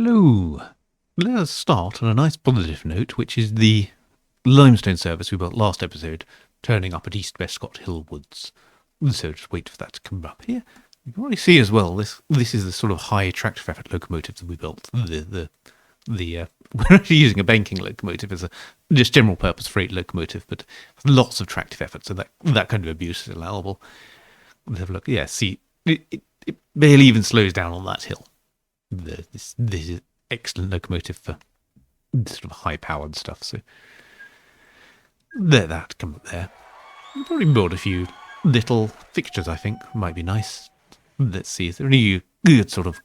Hello. Let us start on a nice positive note, which is the limestone service we built last episode, turning up at East Westcott Hill Woods. So just wait for that to come up here. You can already see as well, this is the sort of high tractive effort locomotive that we built. We're actually using a banking locomotive as a just general purpose freight locomotive, but lots of tractive effort, so that kind of abuse is allowable. Let's have a look. Yeah, see, it barely even slows down on that hill. This is excellent locomotive for sort of high powered stuff. So let that come up there. We'll probably build a few little fixtures. I think might be nice. Let's see. Is there any good sort of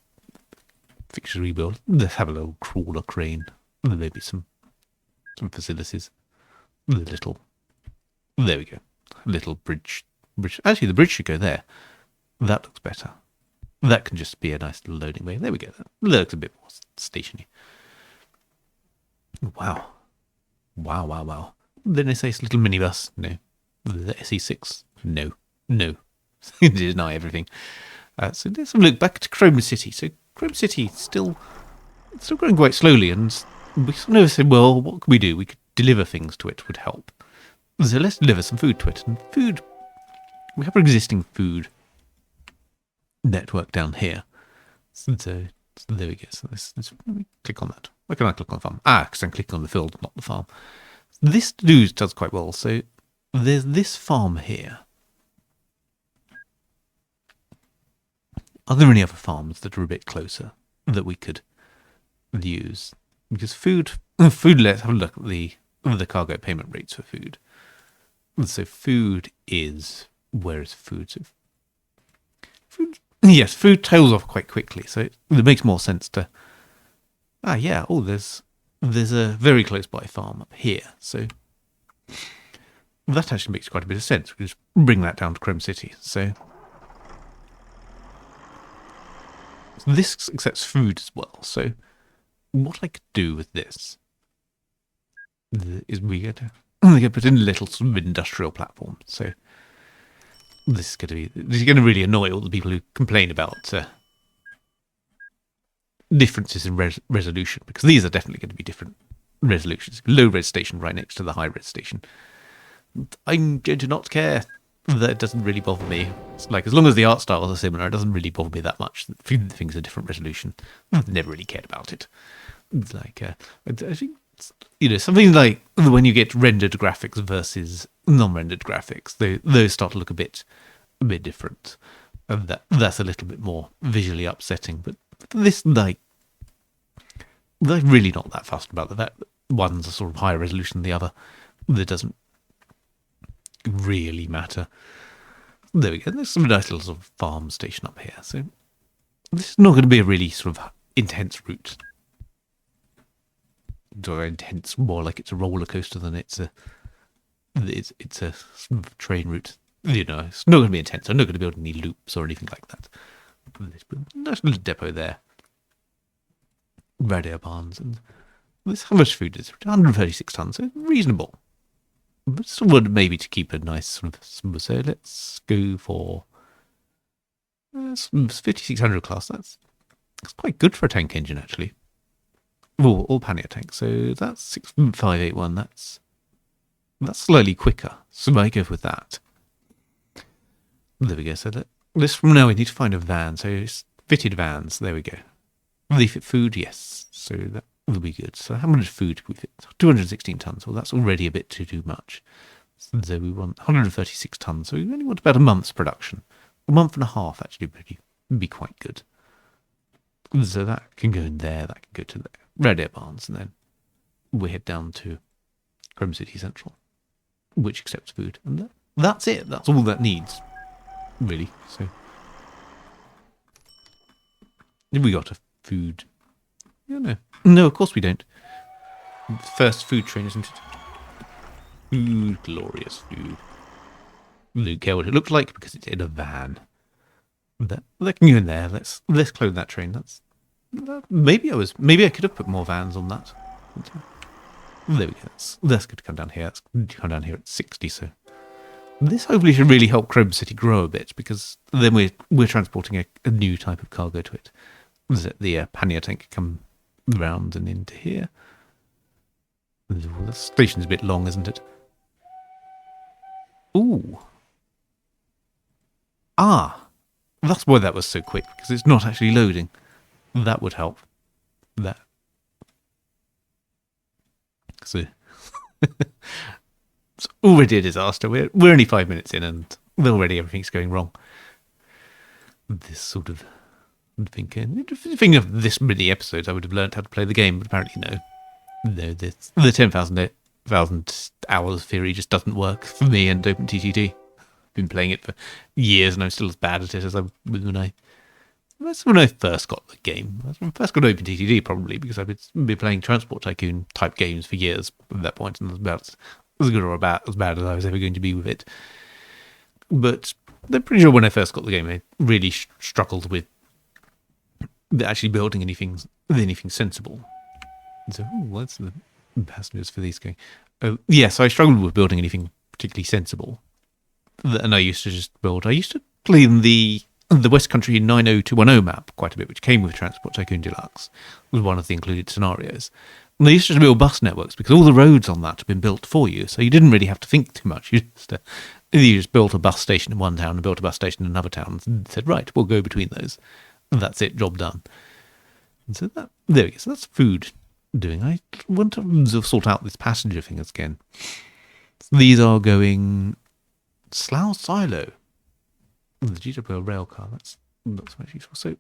fixtures we build? Let's have a little crawler crane. Maybe some facilities. There we go. Little bridge. Actually, the bridge should go there. That looks better. That can just be a nice little loading bay. There we go. That looks a bit more stationary. Wow. Wow. Then they say it's a little minibus. No. The SE6. No. Deny everything. So let's have a look back to Chrome City. So Chrome City still growing quite slowly, and we sort of said, well, what could we do? We could deliver things to it would help. So let's deliver some food to it. And food, we have an existing food network down here. So there we go. So let's let me click on that. Why can I click on the farm? Because I'm clicking on the field, not the farm. This does quite well. So there's this farm here. Are there any other farms that are a bit closer that we could use? Because food. Let's have a look at the cargo payment rates for food. So food is, where is food? So food. Yes, food tails off quite quickly, so it makes more sense to. There's a very close by farm up here, so that actually makes quite a bit of sense. We just bring that down to Chrome City. So this accepts food as well. So what I could do with this is we could put in a little sort of industrial platform. So this is going to really annoy all the people who complain about differences in resolution, because these are definitely going to be different resolutions. Low res station right next to the high res station. I'm going to not care. That doesn't really bother me. It's like, as long as the art styles are similar, it doesn't really bother me that much. Things are different resolution. I've never really cared about it. It's like, I think, something like when you get rendered graphics versus non-rendered graphics, those start to look a bit different, and that's a little bit more visually upsetting. But this, they're really not that fussed about the fact that one's a sort of higher resolution than the other. That doesn't really matter. There we go. There's some nice little sort of farm station up here. So this is not going to be a really sort of intense route. Intense, more like it's a roller coaster than it's a sort of train route. It's not going to be intense. I'm not going to build any loops or anything like that. Nice little depot there. Radiator barns, and this, how much food is it? 136 tons, so reasonable. But still maybe to keep a nice sort of. So let's go for 5600 class. That's quite good for a tank engine, actually. All pannier tanks. So that's 6581. That's slightly quicker. So I might go with that. There we go. So this from now we need to find a van. So it's fitted vans. There we go. Will they fit food? Yes. So that will be good. So how much food can we fit? 216 tons. Well, that's already a bit too much. So we want 136 tons. So we only want about a month's production. A month and a half actually would be quite good. So that can go in there. That can go to there. Red Air Barns, and then we head down to Chrome City Central, which accepts food, and that's it. That's all that needs, really. So we got a food. No, of course we don't. First food train, isn't it? Food, glorious food. I don't care what it looks like because it's in a van. That can go in there. Let's clone that train. Maybe I could have put more vans on that. There we go. That's good to come down here. That's good to come down here at 60. So this hopefully should really help Chrome City grow a bit, because then we're transporting a new type of cargo to it. The pannier tank come round and into here. The station's a bit long, isn't it? Ooh. Ah, that's why that was so quick, because it's not actually loading. That would help. That. So, it's already a disaster. We're only 5 minutes in, and already everything's going wrong. This sort of thinking of this many episodes, I would have learned how to play the game, but apparently no. No, the 10,000 hours theory just doesn't work for me and OpenTTD. I've been playing it for years, and I'm still as bad at it as I was when I first got the game. That's when I first got OpenTTD, probably, because I've been playing Transport Tycoon type games for years at that point, and I was about as good or about as bad as I was ever going to be with it. But I'm pretty sure when I first got the game, I really struggled with actually building anything sensible. So, what's the passengers for these going? Oh, yes, I struggled with building anything particularly sensible. And I used to play the West Country 90210 map quite a bit, which came with Transport Tycoon Deluxe, was one of the included scenarios. And they used to build bus networks because all the roads on that had been built for you, so you didn't really have to think too much. You just built a bus station in one town and built a bus station in another town and said, right, we'll go between those. And that's it, job done. And so there we go. So that's food doing. I want to sort out this passenger thing again. So these are going Slough Silo. The GWL rail car. That's not so much useful. So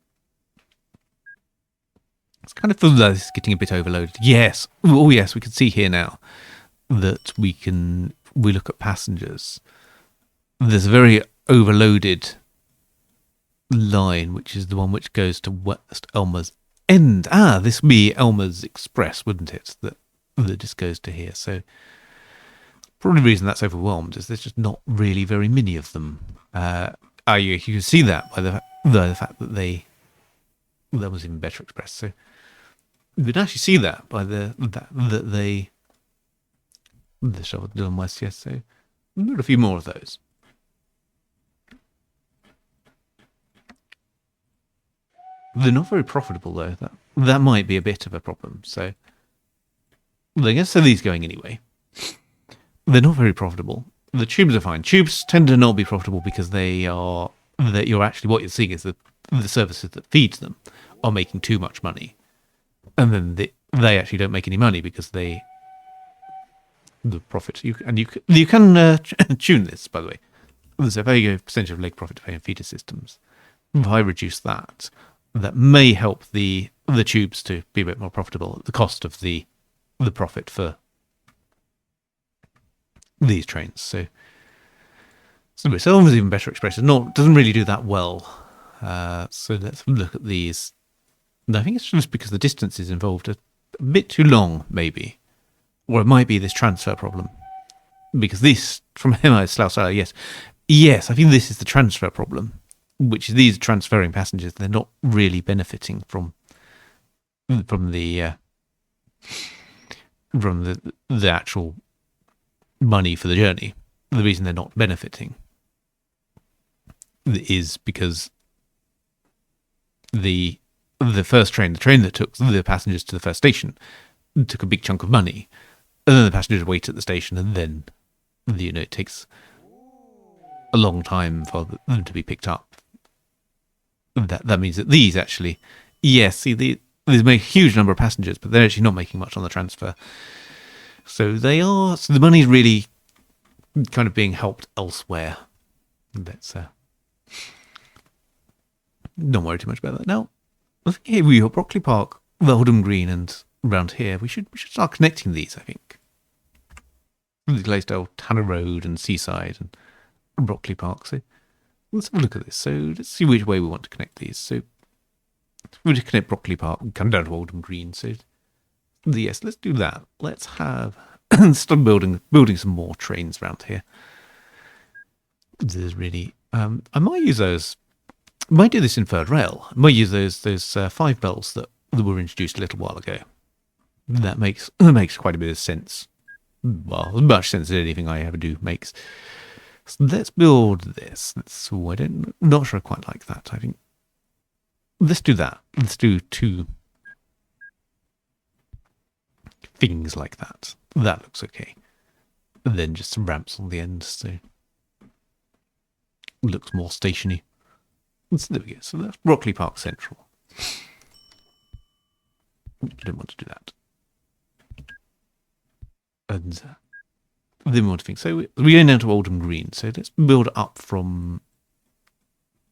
it's kind of feels like this is getting a bit overloaded. Yes. Oh yes, we can see here now that we look at passengers. There's a very overloaded line, which is the one which goes to West Elmer's End. This would be Elmer's Express, wouldn't it? That just goes to here. So probably the reason that's overwhelmed is there's just not really very many of them. You can see that by the fact that that was even better Express. So you can actually see that by the shovel Dillon West. Yes, so we've got a few more of those. They're not very profitable though. That might be a bit of a problem. So I guess these going anyway. They're not very profitable. The tubes are fine. Tubes tend to not be profitable because you're actually, what you're seeing is that the services that feed them are making too much money, and then they actually don't make any money because the profit. You can tune this, by the way. There's a very good percentage of leg profit to pay in feeder systems. If I reduce that may help the tubes to be a bit more profitable at the cost of the profit for these trains. So Elmer's even better Express doesn't really do that well. So let's look at these. And I think it's just because the distances involved are a bit too long, maybe, or it might be this transfer problem. Because this from MI Slough, yes, I think this is the transfer problem, which is these transferring passengers. They're not really benefiting from the actual money for the journey. The reason they're not benefiting is because the first train, the train that took the passengers to the first station, took a big chunk of money, and then the passengers wait at the station, and then it takes a long time for them to be picked up. That means that these actually, these make a huge number of passengers, but they're actually not making much on the transfer. So the money's really kind of being helped elsewhere. Let's don't worry too much about that. Now, I think here we got Brockley Park, Oldham Green, and around here we should start connecting these. I think the Glaisdale, Tanner Road, and Seaside, and Brockley Park. So let's have a look at this. So let's see which way we want to connect these. So we'll just connect Brockley Park and come down to Oldham Green. So yes, let's do that. Let's start building some more trains around here. There's really I might use those. I might do this in third rail. I might use those 5 bells that were introduced a little while ago. That makes quite a bit of sense. Well, as much sense as anything I ever do makes. So let's build this. I'm not sure I quite like that. I think let's do that. Let's do 2 things like that. That looks okay. And then just some ramps on the end, so looks more stationary. So there we go. So that's Brockley Park Central. Don't want to do that. And then we want to think. So we're going down to Oldham Green. So let's build up from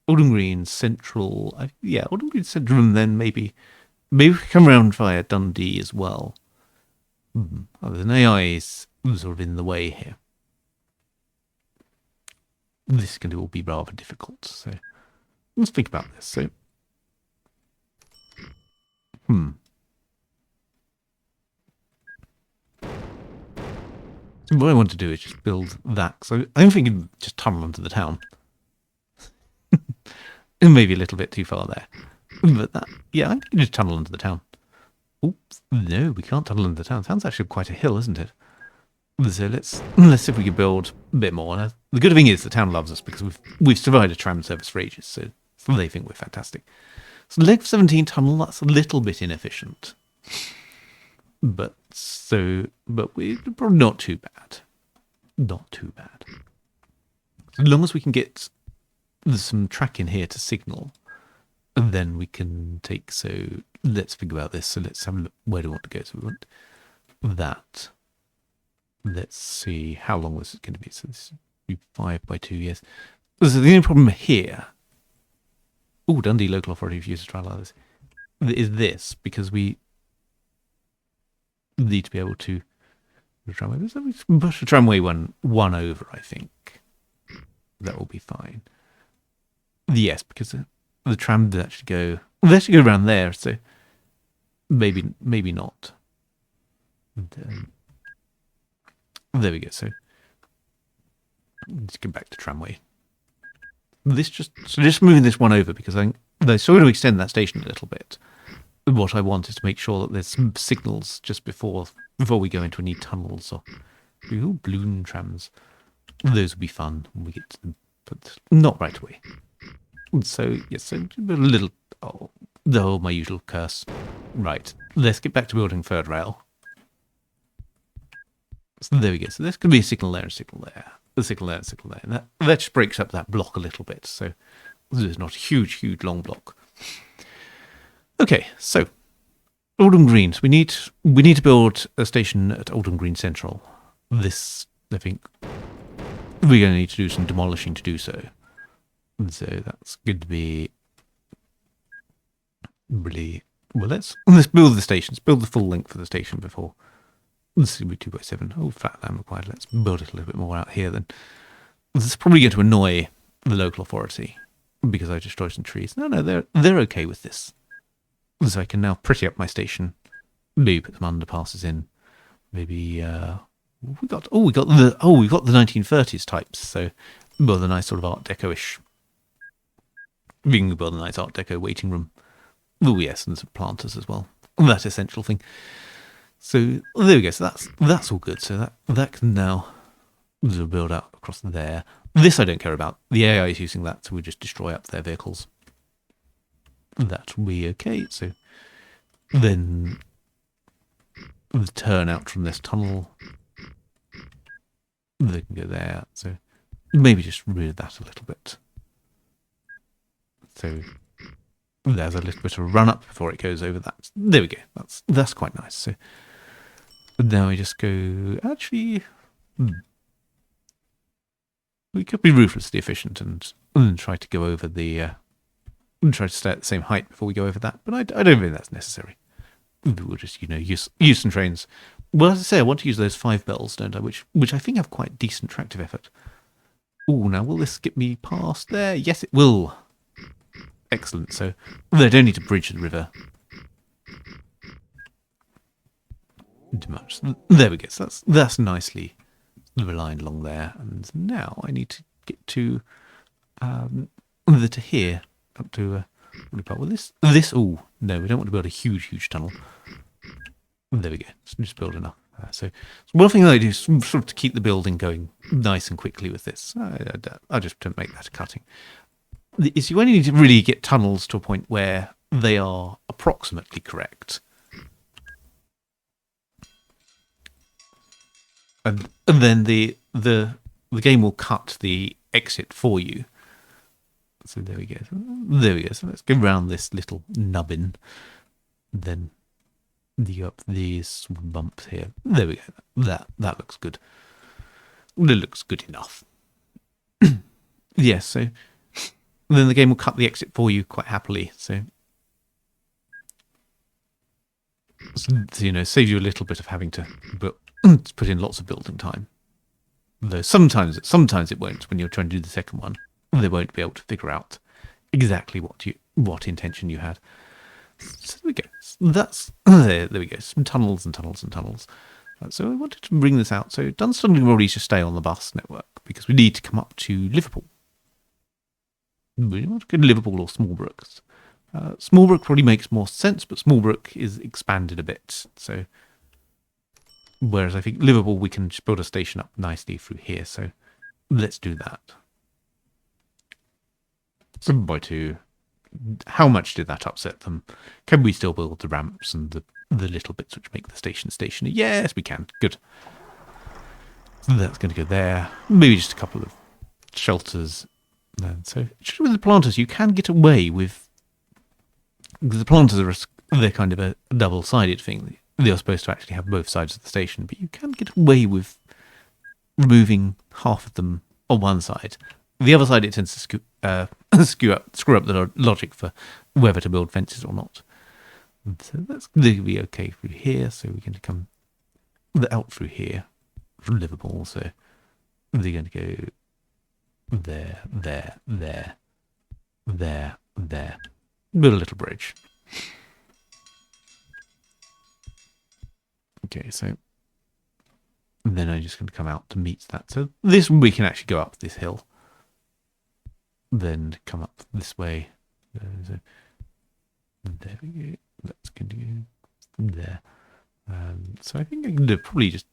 Oldham Green Central. Yeah, Oldham Green Central, and then maybe we come around via Dundee as well. Oh, the AI is sort of in the way here. This is going to all be rather difficult. So let's think about this. So, what I want to do is just build that. So I'm thinking just tunnel into the town. Maybe a little bit too far there. But that, yeah, I'm thinking just tunnel into the town. Oops, no, we can't tunnel into the town. Town's actually quite a hill, isn't it? So let's see if we can build a bit more. Now, the good thing is the town loves us because we've survived a tram service for ages, so they think we're fantastic. So leg 17 tunnel, that's a little bit inefficient. But we're probably not too bad. Not too bad. As long as we can get some track in here to signal, then we can take, so let's think about this. So let's have a look. Where do we want to go? So we want that. Let's see how long this is going to be. So this is 5 by 2 years. So the only problem here, Dundee Local Authority refused to trial this, is this, because we need to be able to tramway. So we can push the tramway one over, I think. That will be fine. Yes, because the tram did actually go. They actually go around there, so maybe not. And, there we go. So let's get back to tramway. Just moving this one over because they sort of extend that station a little bit. What I want is to make sure that there's some signals just before we go into any tunnels or balloon trams. Those will be fun when we get to them, but not right away. So yes, so a little. My usual curse. Right, let's get back to building third rail. So there we go. So there's going to be a signal there and a signal there. A signal there and a signal there. And that just breaks up that block a little bit. So this is not a huge, long block. Okay, so Oldham Green. So we need to build a station at Oldham Green Central. This, I think, we're going to need to do some demolishing to do so. So that's going to be really well. Let's build the station. Let's build the full length of the station before. This is going to be 2x7. Flat land required. Let's build it a little bit more out here then. This is probably going to annoy the local authority because I destroyed some trees. No, they're okay with this. So I can now pretty up my station. Maybe put some underpasses in. Maybe we've got the 1930s types. So build a nice sort of Art Deco-ish. We can build a nice Art Deco waiting room. Oh yes, and some planters as well. That essential thing. So there we go. So that's all good. So that can now build out across there. This I don't care about. The AI is using that, so we just destroy up their vehicles. That will be okay. So then the turn out from this tunnel, they can go there. So maybe just rear that a little bit. So there's a little bit of a run up before it goes over that. There we go. That's quite nice. So now we just go. Actually, we could be ruthlessly efficient and try to go over the. Try to stay at the same height before we go over that, but I don't think that's necessary. We'll just use some trains. Well, as I say, I want to use those 5 bells, don't I? Which I think have quite decent tractive effort. Oh, now will this get me past there? Yes, it will. Excellent. So they don't need to bridge the river too much. There we go. So that's nicely aligned along there. And now I need to get to here up to well, this. Oh no, we don't want to build a huge tunnel. There we go. Just build enough. So one thing that I do is sort of to keep the building going nice and quickly with this. I just don't make that a cutting. Is you only need to really get tunnels to a point where they are approximately correct. and then the game will cut the exit for you. So there we go. There we go. So let's go around this little nubbin. Then up these bumps here. There we go. That looks good. It looks good enough. Yes, so then the game will cut the exit for you quite happily. So you know, saves you a little bit of having to put in lots of building time. Though sometimes it won't. When you're trying to do the second one, they won't be able to figure out exactly what intention you had. So there we go. That's there we go. Some tunnels and tunnels and tunnels. So I wanted to bring this out. So Dunstan will probably just stay on the bus network because we need to come up to Liverpool. We want to go to Liverpool or Smallbrook. Smallbrook probably makes more sense, but Smallbrook is expanded a bit. So whereas I think Liverpool, we can just build a station up nicely through here. So let's do that. 7x2. How much did that upset them? Can we still build the ramps and the little bits which make the station stationary? Yes, we can. Good. So that's going to go there. Maybe just a couple of shelters. And so with the planters, you can get away with... The planters they're kind of a double-sided thing. They're supposed to actually have both sides of the station, but you can get away with removing half of them on one side. The other side, it tends to screw up the logic for whether to build fences or not. And so that's going to be okay through here. So we're going to come out through here from Liverpool. So they're going to go there, there, there, there, there. Build a little bridge. Okay, so then I'm just going to come out to meet that. So this we can actually go up this hill. Then come up this way. So there we go. That's going to go there. So I think I can probably just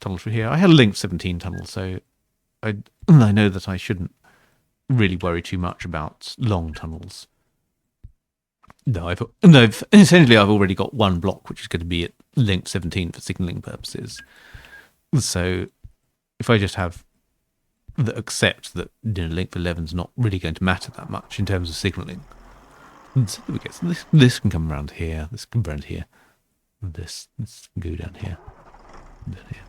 tunnel through here. I had a length 17 tunnel, so I know that I shouldn't really worry too much about long tunnels. No, essentially I've already got one block which is going to be at length 17 for signalling purposes. So if I just have accept that length 11 is not really going to matter that much in terms of signalling. So there we go. So this can come around here. This can come around here. This can go down here. Down here.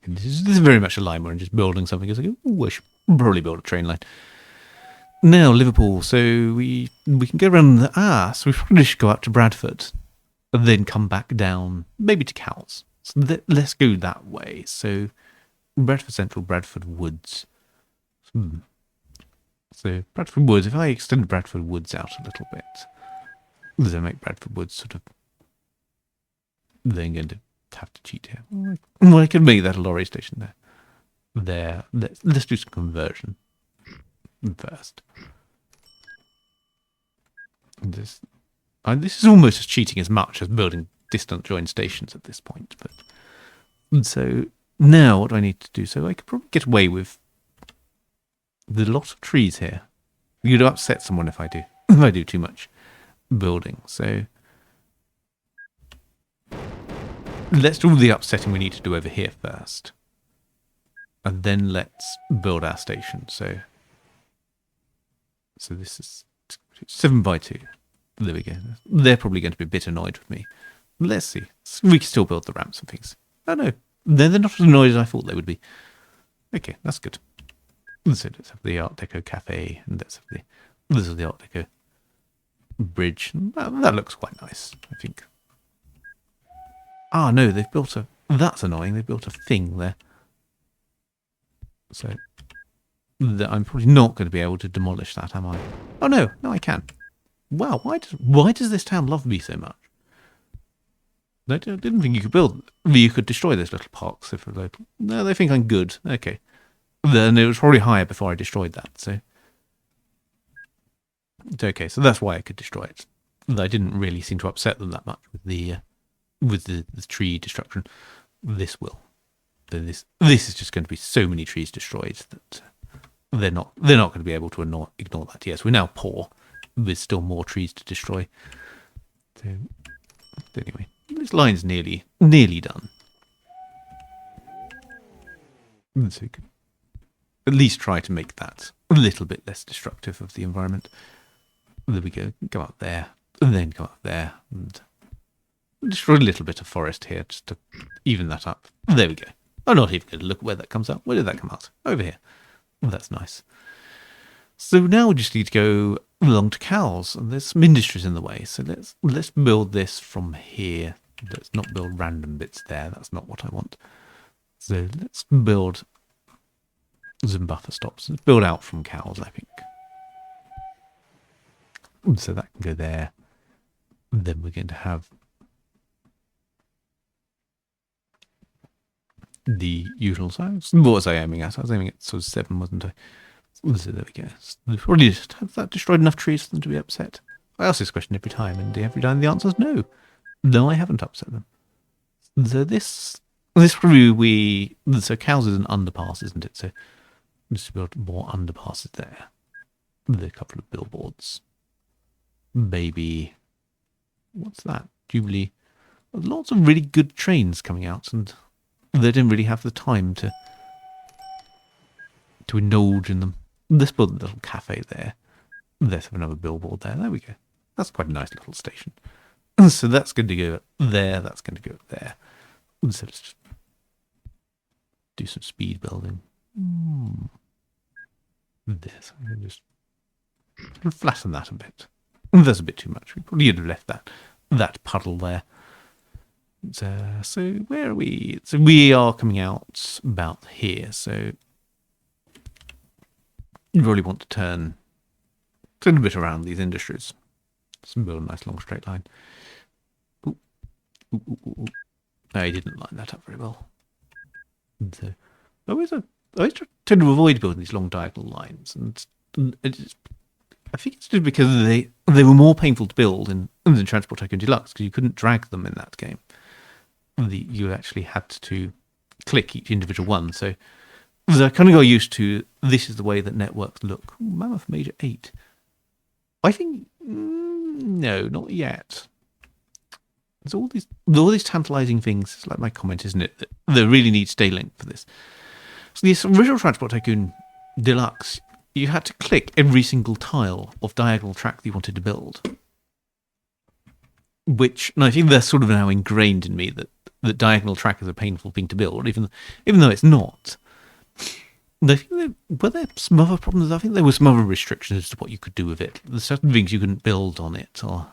And this is very much a line where I'm just building something. It's like, oh, I should probably build a train line. Now Liverpool. So we can go around. So we probably should go up to Bradford, and then come back down, maybe to Cowes. So let's go that way. So Bradford Central, Bradford Woods. So Bradford Woods, if I extend Bradford Woods out a little bit, does that make Bradford Woods sort of... Then going to have to cheat here. Well, I could make that a lorry station there. There. Let's do some conversion first. This is almost as cheating as much as building distant joined stations at this point. But so now what do I need to do? So I could probably get away with the lot of trees here. You'd upset someone if I do too much building. So let's do all the upsetting we need to do over here first, and then let's build our station. So this is 7x2. There we go. They're probably going to be a bit annoyed with me. Let's see. We can still build the ramps and things. Oh no, they're not as annoyed as I thought they would be. Okay, that's good. So let's have the Art Deco cafe, and this is the Art Deco bridge. That looks quite nice, I think. Ah, no, they've built that's annoying. They've built a thing there. So I'm probably not going to be able to demolish that, am I? Oh no, I can. Wow, why does this town love me so much? I didn't think you could destroy those little parks if they're local. No, they think I'm good. Okay. Then it was probably higher before I destroyed that, so it's okay. So that's why I could destroy it. I didn't really seem to upset them that much with the tree destruction. This will. This is just going to be so many trees destroyed that they're not going to be able to ignore that. Yes, we're now poor. There's still more trees to destroy. So anyway, this line's nearly done. So you could at least try to make that a little bit less destructive of the environment. There we go. Go up there, and then go up there, and destroy a little bit of forest here just to even that up. There we go. I'm not even going to look where that comes out. Where did that come out? Over here. Oh, that's nice. So now we just need to go along to cows, and there's some industries in the way. So let's build this from here. Let's not build random bits there. That's not what I want. So let's build some buffer stops. Let's build out from cows, I think. So that can go there. And then we're going to have the usual size. What was I aiming at? I was aiming at sort of 7, wasn't I? So there we go. We've already have that destroyed enough trees for them to be upset. I ask this question every time, and every time the answer is no. No, I haven't upset them. So this review so cows is an underpass, isn't it? So just build more underpasses there. With a couple of billboards. Maybe what's that? Jubilee. Lots of really good trains coming out, and they didn't really have the time to indulge in them. Let's build a little cafe there. Let's have another billboard there. There we go. That's quite a nice little station. So that's going to go there. That's going to go there. So let's just do some speed building. This. I'm going to just flatten that a bit. That's a bit too much. We probably would have left that puddle there. So where are we? So we are coming out about here. So you really want to turn a bit around these industries. Let's build a nice long straight line. Ooh. Ooh, ooh, ooh. I didn't line that up very well. So I always tend to avoid building these long diagonal lines, and I think it's just because they were more painful to build in Transport Tycoon Deluxe, because you couldn't drag them in that game. You actually had to click each individual one. So I kind of got used to this is the way that networks look. Ooh, Mammoth Major 8. I think no, not yet. There's all these tantalizing things. It's like my comment, isn't it? That there really needs stay link for this. So this original Transport Tycoon Deluxe, you had to click every single tile of diagonal track that you wanted to build. Which, and I think that's sort of now ingrained in me that diagonal track is a painful thing to build, even though it's not. I think were there some other problems? I think there were some other restrictions as to what you could do with it. There's certain things you couldn't build on it or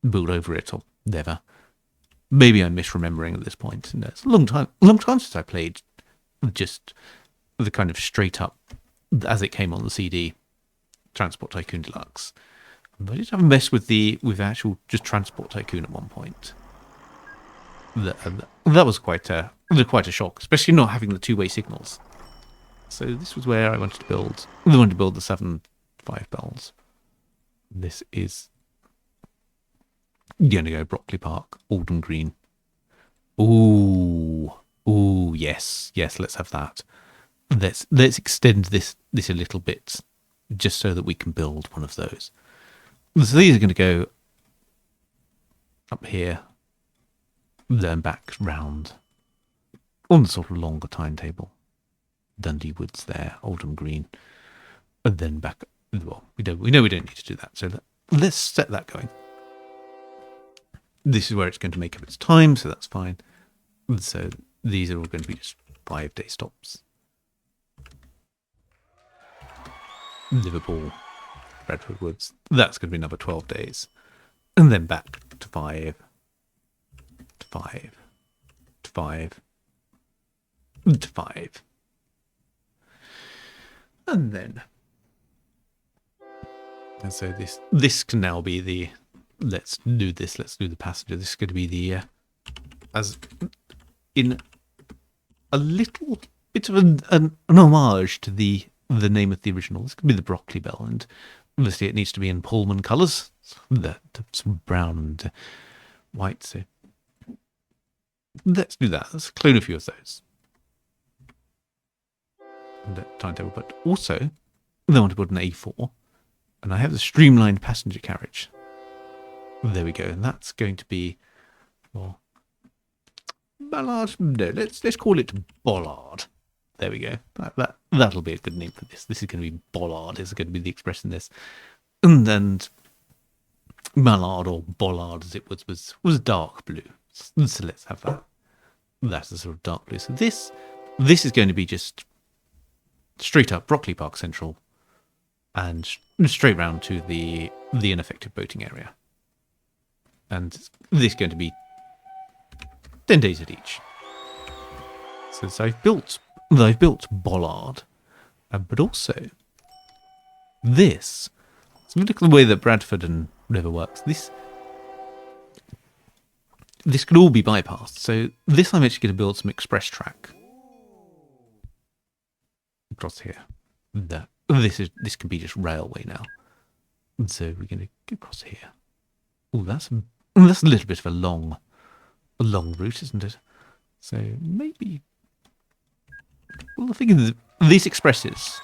build over it or whatever. Maybe I'm misremembering at this point. No, it's a long time since I played just the kind of straight up as it came on the CD Transport Tycoon Deluxe. But I did have a mess with actual just Transport Tycoon at one point. That was quite a shock, especially not having the two-way signals. So this was where I wanted to build. I wanted to build the 7 5 bells. This is going to go Brockley Park, Alden Green. Ooh, yes, let's have that. Let's extend this a little bit, just so that we can build one of those. So these are going to go up here, then back round on the sort of longer timetable. Dundee Woods there, Oldham Green, and then back. Well, we know we don't need to do that. So let's set that going. This is where it's going to make up its time, so that's fine. So these are all going to be just 5-day stops. Liverpool, Bradford Woods. That's going to be another 12 days, and then back to 5, to 5, to 5, to 5. And then, and so this can now be the let's do the passenger. This is going to be the as in a little bit of an homage to the name of the original. This could be the Broccoli Bell, and obviously it needs to be in Pullman colours, some brown and white. So let's do that. Let's clone a few of those. Timetable, but also I want to build an A4, and I have the streamlined passenger carriage. There we go, and that's going to be, well, Bollard. No, let's call it Bollard. There we go. That'll be a good name for this. This is going to be Bollard. Is going to be the expression this, and Mallard or Bollard as it was dark blue. So let's have that. That's a sort of dark blue. So this is going to be just straight up Brockley Park Central, and straight round to the unaffected boating area. And this is going to be 10 days at each. So I've built Bollard, but also this. So look at the way that Bradford and River works. This could all be bypassed. So this I'm actually going to build some express track across here. This can be just railway now. And so we're going to go across here. Oh, that's a little bit of a long route, isn't it? So maybe. Well, the thing is, these expresses,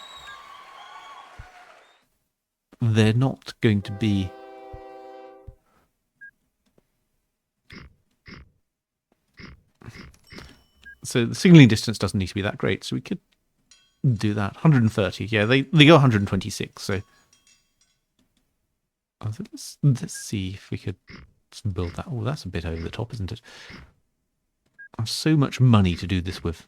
they're not going to be. So the signalling distance doesn't need to be that great, so we could do that. 130. Yeah, they go 126. So let's see if we could build that. Oh, that's a bit over the top, isn't it? I have so much money to do this with.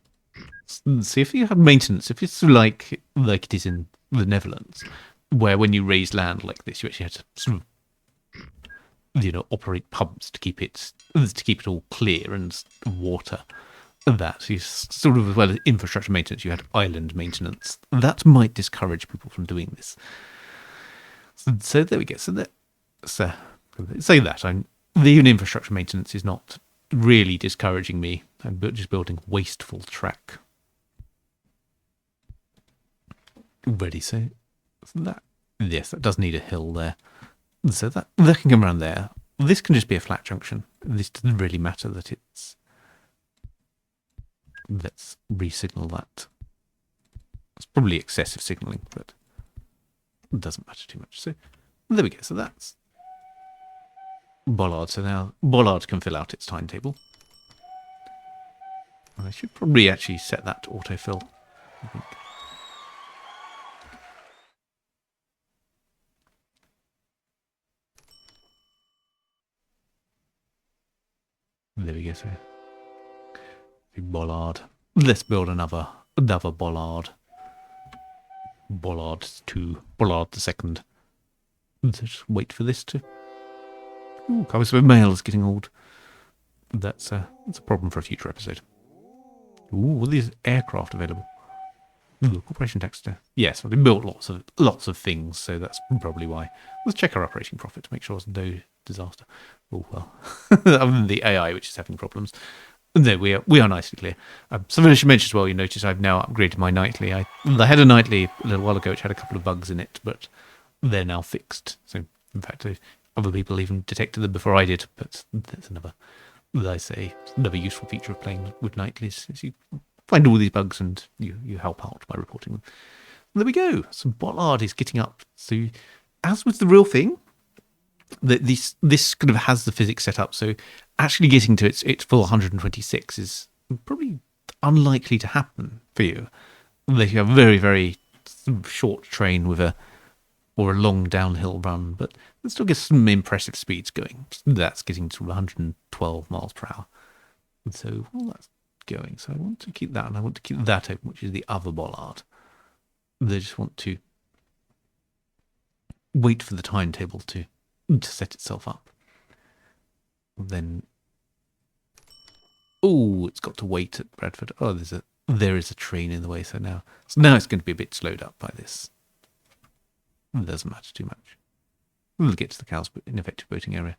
See, if you had maintenance, if it's like it is in the Netherlands, where when you raise land like this, you actually had to sort of, operate pumps to keep it all clear and water. That is sort of, as well as infrastructure maintenance, you had island maintenance. That might discourage people from doing this. So there we go. So say that even infrastructure maintenance is not really discouraging me. I'm just building wasteful track. Ready, so that, yes, that does need a hill there. So that can come around there. This can just be a flat junction. This doesn't really matter that it's. Let's re-signal that. It's probably excessive signalling, but it doesn't matter too much. So there we go. So that's Bollard. So now Bollard can fill out its timetable. I should probably actually set that to autofill, I think. There we go. So Bollard. Let's build another Bollard. Bollard 2. Bollard the second. So just wait for this to. Ooh, covers with mail is getting old. That's a problem for a future episode. Ooh, are these aircraft available? Ooh, corporation tax. Yes, well, they built lots of things, so that's probably why. Let's check our operating profit to make sure there's no disaster. Oh well, other than the AI, which is having problems. No, we are nicely clear. Something I should mention as well. You notice I've now upgraded my nightly. I had a nightly a little while ago, which had a couple of bugs in it, but they're now fixed. So in fact, other people even detected them before I did. But that's another useful feature of playing with nightlies is you find all these bugs and you help out by reporting them. And there we go. So Bollard is getting up. So as with the real thing, this kind of has the physics set up. So actually getting to its full 126 is probably unlikely to happen for you. Unless you have a very, very short train with a long downhill run, but it still gets some impressive speeds going. That's getting to 112 miles per hour. And so, well, that's going. So I want to keep that, and I want to keep that open, which is the other Bollard. They just want to wait for the timetable to set itself up. Then, it's got to wait at Bradford. Oh, there is a train in the way. So now it's going to be a bit slowed up by this. It doesn't matter too much. We'll get to the Cowes ineffective boating area.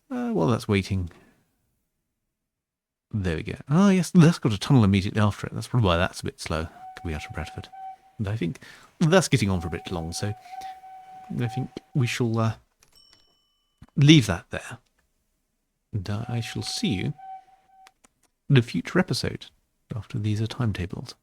While that's waiting, there we go. Oh yes, that's got a tunnel immediately after it. That's probably why that's a bit slow. Could be out of Bradford. And I think that's getting on for a bit long. So I think we shall leave that there. And I shall see you in a future episode after these are timetabled.